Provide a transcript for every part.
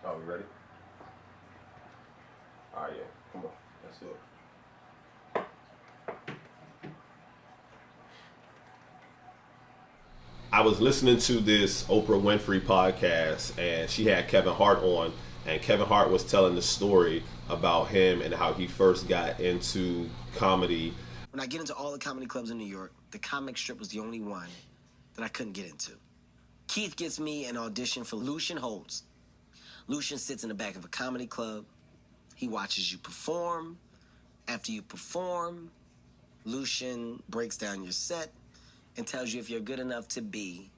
Oh, we ready? All right, yeah. Come on. Let's do it. I was listening to this Oprah Winfrey podcast, and she had Kevin Hart on, and Kevin Hart was telling the story about him and how he first got into comedy. When I get into all the comedy clubs in New York, the comic strip was the only one that I couldn't get into. Keith gets me an audition for Lucian Holtz. Lucian sits in the back of a comedy club. He watches you perform. After you perform, Lucian breaks down your set and tells you if you're good enough to be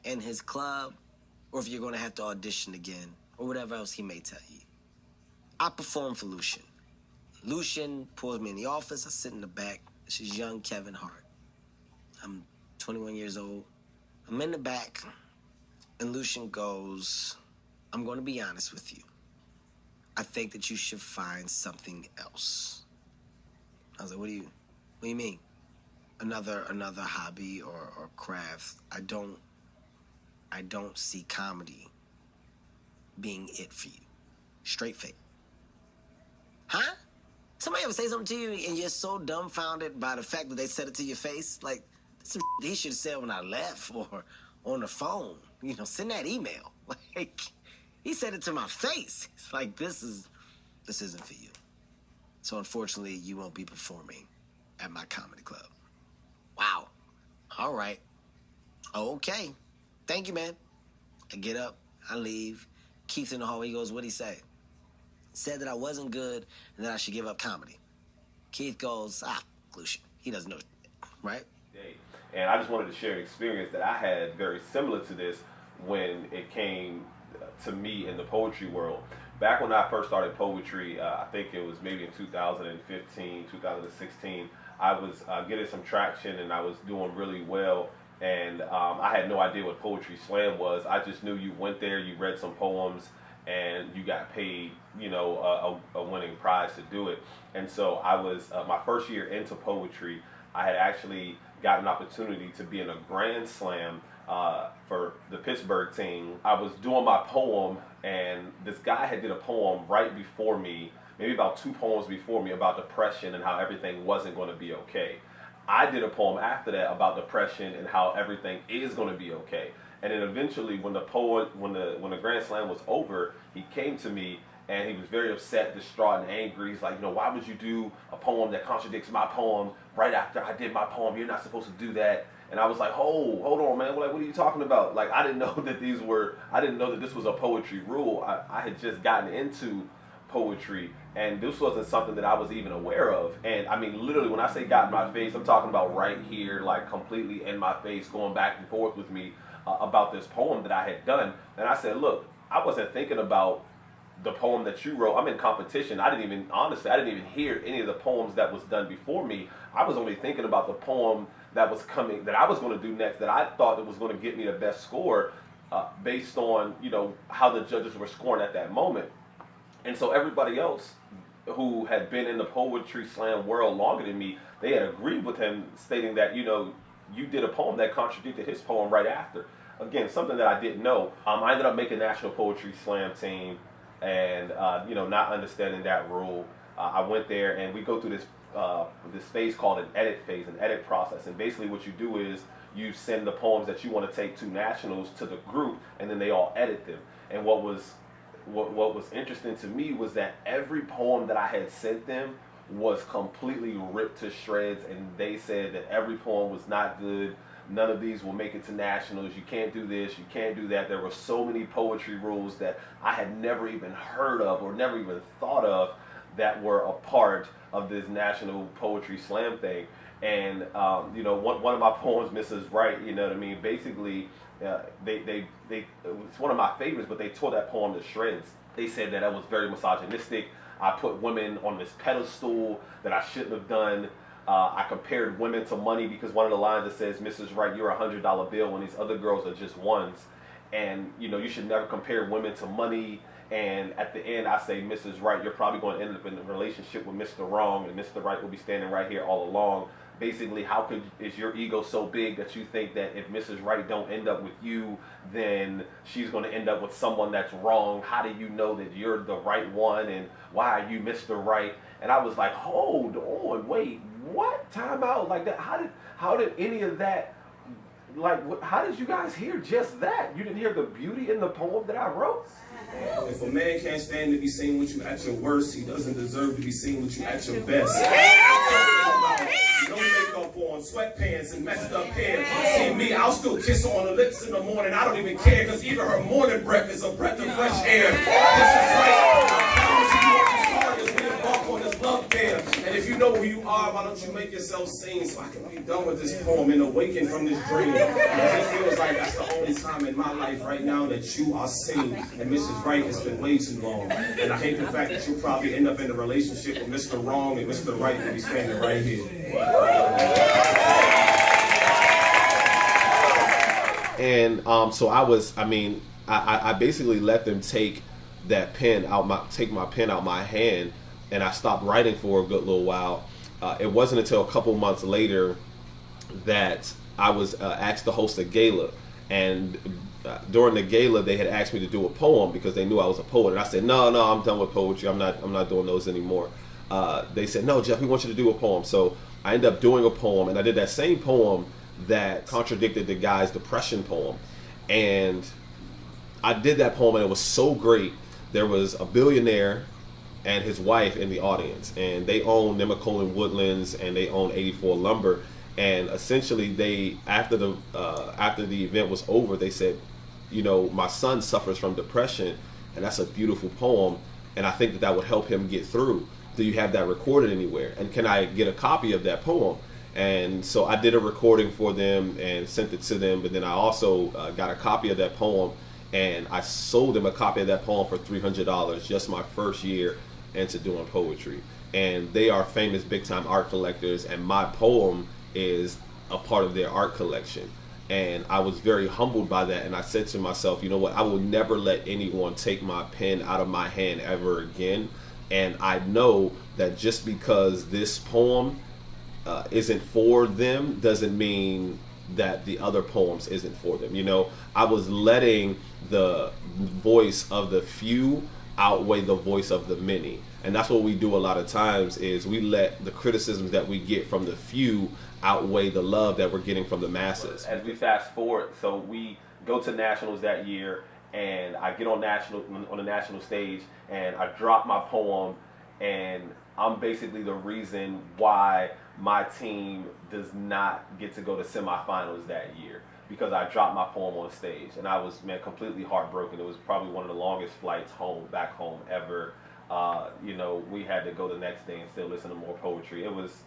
in his club or if you're going to have to audition again or whatever else he may tell you. I perform for Lucian. Lucian pulls me in the office. I sit in the back. This is young Kevin Hart. I'm 21 years old. I'm in the back, and Lucian goes, I'm going to be honest with you. I think that you should find something else. I was like, what do you mean? Another hobby or craft. I don't see comedy being it for you. Straight face. Huh? Somebody ever say something to you and you're so dumbfounded by the fact that they said it to your face? Like, some he should have said when I left or on the phone. You know, send that email. Like, he said it to my face. It's like, this isn't for you. So unfortunately, you won't be performing at my comedy club. Wow. All right. Okay. Thank you, man. I get up. I leave. Keith in the hallway. He goes, what'd he say? Said that I wasn't good and that I should give up comedy. Keith goes, Lucian. He doesn't know, right? And I just wanted to share an experience that I had very similar to this when it came to me in the poetry world. Back when I first started poetry, I think it was maybe in 2015, 2016, I was getting some traction and I was doing really well. And I had no idea what Poetry Slam was. I just knew you went there, you read some poems, and you got paid, you know, a winning prize to do it. And so I was, my first year into poetry, I had actually got an opportunity to be in a grand slam for the Pittsburgh team. I was doing my poem, and this guy had did a poem right before me, maybe about 2 poems before me, about depression and how everything wasn't going to be okay. I did a poem after that about depression and how everything is going to be okay. And then eventually, when the Grand Slam was over, he came to me and he was very upset, distraught, and angry. He's like, you know, why would you do a poem that contradicts my poem right after I did my poem? You're not supposed to do that. And I was like, hold on, man. Like, what are you talking about? Like, I didn't know that I didn't know that this was a poetry rule. I had just gotten into poetry, and this wasn't something that I was even aware of. And I mean, literally, when I say got in my face, I'm talking about right here, like completely in my face, going back and forth with me about this poem that I had done. And I said, look, I wasn't thinking about the poem that you wrote. I'm in competition. I didn't even hear any of the poems that was done before me. I was only thinking about the poem that was coming, that I was going to do next, that I thought that was going to get me the best score based on, you know, how the judges were scoring at that moment. And so everybody else who had been in the poetry slam world longer than me, they had agreed with him, stating that, you know, you did a poem that contradicted his poem right after. Again, something that I didn't know. I ended up making National Poetry Slam team, and you know, not understanding that rule, I went there and we go through this phase called an edit phase, an edit process. And basically, what you do is you send the poems that you want to take to nationals to the group, and then they all edit them. And what was interesting to me was that every poem that I had sent them was completely ripped to shreds, and they said that every poem was not good. None of these will make it to nationals. You can't do this, you can't do that. There were so many poetry rules that I had never even heard of or never even thought of that were a part of this National Poetry Slam thing. And you know, one of my poems, Mrs. Right, you know what I mean, basically it's one of my favorites, but they tore that poem to shreds. They said that I was very misogynistic. I put women on this pedestal that I shouldn't have done. I compared women to money, because one of the lines that says, Mrs. Right, you're $100 bill when these other girls are just ones. And, you know, you should never compare women to money. And at the end, I say, Mrs. Right, you're probably going to end up in a relationship with Mr. Wrong, and Mr. Right will be standing right here all along. basically, is your ego so big that you think that if Mrs. Right don't end up with you, then she's going to end up with someone that's wrong? How do you know that you're the right one, and why are you Mr. Right? And I was like, hold on, wait, what? Time out like that? How did any of that? Like, how did you guys hear just that? You didn't hear the beauty in the poem that I wrote? If a man can't stand to be seen with you at your worst, he doesn't deserve to be seen with you at your best. No makeup on, sweatpants, and messed up hair. See me, I'll still kiss her on the lips in the morning. I don't even care, because even her morning breath is a breath of fresh air. This is right. I promise you won't be sorry as we embark on this love pair. And if you know who you are, why don't you make yourself sing so I can be done with this poem and awaken from this dream? Because it feels like that's the only time in my life right now that you are seen. And Mrs. Right, it's been way too long. And I hate the fact that you'll probably end up in a relationship with Mr. Wrong, and Mr. Right will be standing right here. And so I basically let them take that pen out, take my pen out my hand, and I stopped writing for a good little while. It wasn't until a couple months later that I was asked to host a gala, and during the gala they had asked me to do a poem because they knew I was a poet, and I said, no, I'm done with poetry. I'm not doing those anymore. They said, no, Jeff, we want you to do a poem. So I ended up doing a poem, and I did that same poem that contradicted the guy's depression poem. And I did that poem, and it was so great. There was a billionaire and his wife in the audience, and they own Nemacolin Woodlands, and they own 84 Lumber. And essentially, they after the event was over, they said, you know, my son suffers from depression, and that's a beautiful poem, and I think that would help him get through. Do you have that recorded anywhere? And can I get a copy of that poem? And so I did a recording for them and sent it to them, but then I also got a copy of that poem, and I sold them a copy of that poem for $300 just my first year into doing poetry. And they are famous big time art collectors, and my poem is a part of their art collection. And I was very humbled by that, and I said to myself, you know what, I will never let anyone take my pen out of my hand ever again. And I know that just because this poem isn't for them doesn't mean that the other poems isn't for them. You know, I was letting the voice of the few outweigh the voice of the many. And that's what we do a lot of times, is we let the criticisms that we get from the few outweigh the love that we're getting from the masses. As we fast forward, so we go to nationals that year, and I get on the national stage, and I drop my poem, and I'm basically the reason why my team does not get to go to semifinals that year, because I dropped my poem on stage, and I was, man, completely heartbroken. It was probably one of the longest flights back home ever. You know, we had to go the next day and still listen to more poetry. It was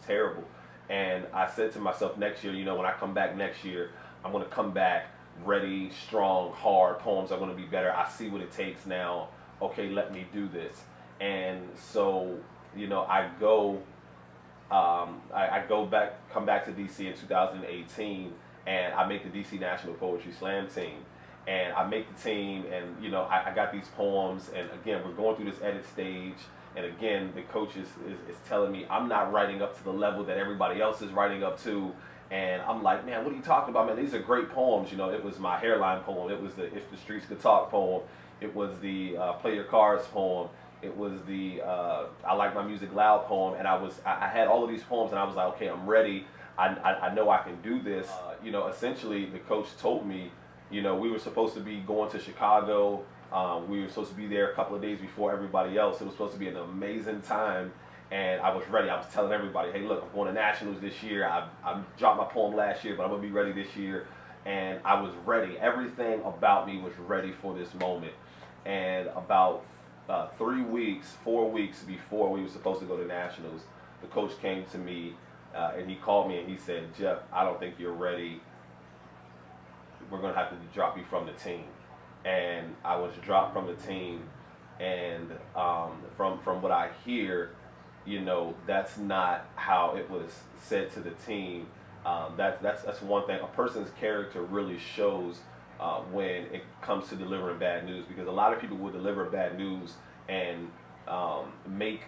terrible. And I said to myself, next year, you know, when I come back next year, I'm going to come back ready, strong, hard. Poems are going to be better. I see what it takes now. Okay, let me do this. And so, you know, I come back to DC in 2018, and I make the DC National Poetry Slam team. And I make the team, and, you know, I got these poems, and again, we're going through this edit stage. And again, the coach is telling me I'm not writing up to the level that everybody else is writing up to. And I'm like, man, what are you talking about, man? These are great poems. You know, it was my hairline poem. It was the If the Streets Could Talk poem. It was the Play Your Cards poem. It was the I Like My Music Loud poem. And I had all of these poems, and I was like, okay, I'm ready. I know I can do this. You know, essentially, the coach told me, you know, we were supposed to be going to Chicago. We were supposed to be there a couple of days before everybody else. It was supposed to be an amazing time, and I was ready. I was telling everybody, hey, look, I'm going to nationals this year. I dropped my poem last year, but I'm going to be ready this year. And I was ready. Everything about me was ready for this moment. And about 4 weeks before we were supposed to go to nationals, the coach came to me, and he called me, and he said, Jeff, I don't think you're ready. We're going to have to drop you from the team. And I was dropped from the team, and from what I hear, you know, that's not how it was said to the team. That's one thing. A person's character really shows when it comes to delivering bad news, because a lot of people will deliver bad news and make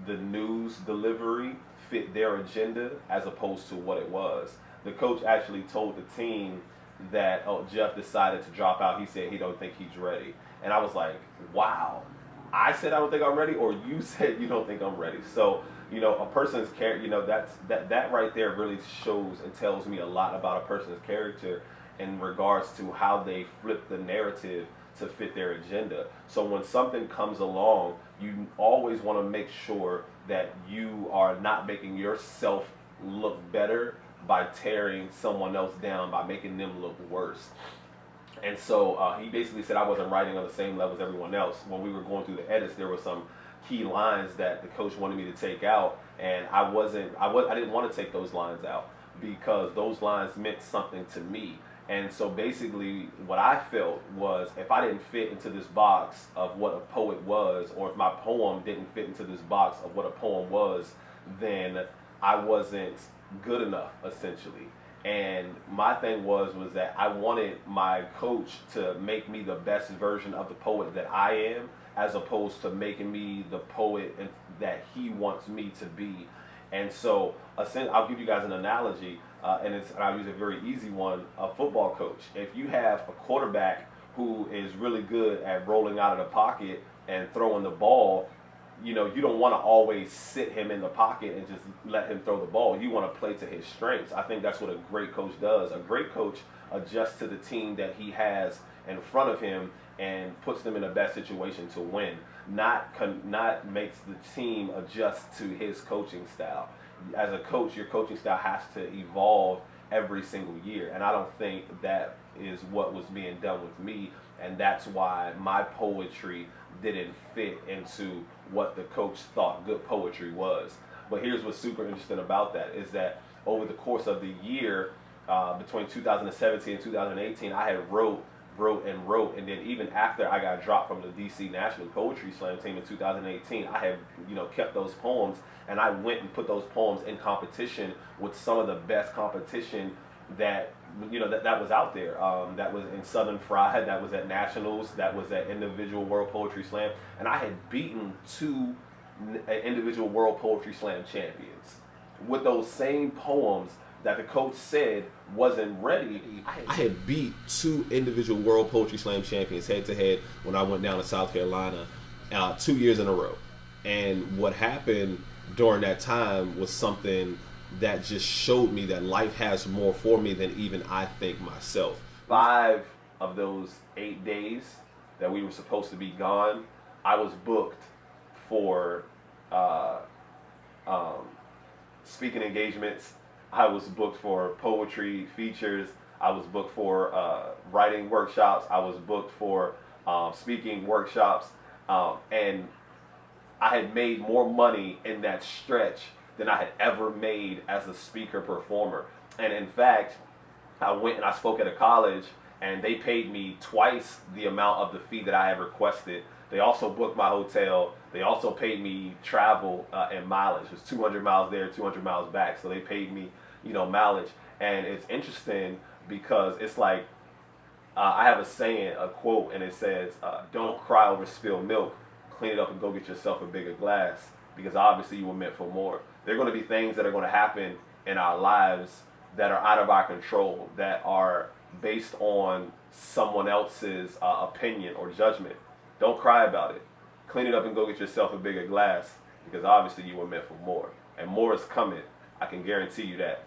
the news delivery fit their agenda as opposed to what it was. The coach actually told the team that, oh, Jeff decided to drop out. He said he don't think he's ready. And I was like, wow. I said I don't think I'm ready, or you said you don't think I'm ready. So, a person's character, that right there really shows and tells me a lot about a person's character in regards to how they flip the narrative to fit their agenda. So when something comes along, you always want to make sure that you are not making yourself look better by tearing someone else down, by making them look worse. And so he basically said I wasn't writing on the same level as everyone else. When we were going through the edits, there were some key lines that the coach wanted me to take out, and I didn't want to take those lines out because those lines meant something to me. And so basically what I felt was if I didn't fit into this box of what a poet was, or if my poem didn't fit into this box of what a poem was, then I wasn't good enough, essentially. And my thing was that I wanted my coach to make me the best version of the poet that I am, as opposed to making me the poet that he wants me to be. And so I'll give you guys an analogy, and I'll use a very easy one, a football coach. If you have a quarterback who is really good at rolling out of the pocket and throwing the ball, you don't want to always sit him in the pocket and just let him throw the ball. You want to play to his strengths. I think that's what a great coach does. A great coach adjusts to the team that he has in front of him and puts them in the best situation to win, not makes the team adjust to his coaching style. As a coach, your coaching style has to evolve every single year, and I don't think that is what was being done with me, and that's why my poetry didn't fit into what the coach thought good poetry was. But here's what's super interesting about that is that over the course of the year, between 2017 and 2018, I had wrote, and then even after I got dropped from the DC National Poetry Slam team in 2018, I had kept those poems, and I went and put those poems in competition with some of the best competition that that was out there. That was in Southern Fried, that was at Nationals, that was at Individual World Poetry Slam, and I had beaten 2 Individual World Poetry Slam champions with those same poems that the coach said wasn't ready. I had beat 2 Individual World Poetry Slam champions head to head when I went down to South Carolina 2 years in a row. And what happened during that time was something that just showed me that life has more for me than even I think myself. 5 of those 8 days that we were supposed to be gone, I was booked for speaking engagements. I was booked for poetry features. I was booked for writing workshops. I was booked for speaking workshops. And I had made more money in that stretch than I had ever made as a speaker performer. And in fact, I went and I spoke at a college, and they paid me twice the amount of the fee that I had requested. They also booked my hotel. They also paid me travel and mileage. It was 200 miles there, 200 miles back. So they paid me, mileage. And it's interesting because it's like, I have a saying, a quote, and it says, don't cry over spilled milk. Clean it up and go get yourself a bigger glass, because obviously you were meant for more. There are going to be things that are going to happen in our lives that are out of our control, that are based on someone else's opinion or judgment. Don't cry about it. Clean it up and go get yourself a bigger glass, because obviously you were meant for more. And more is coming. I can guarantee you that.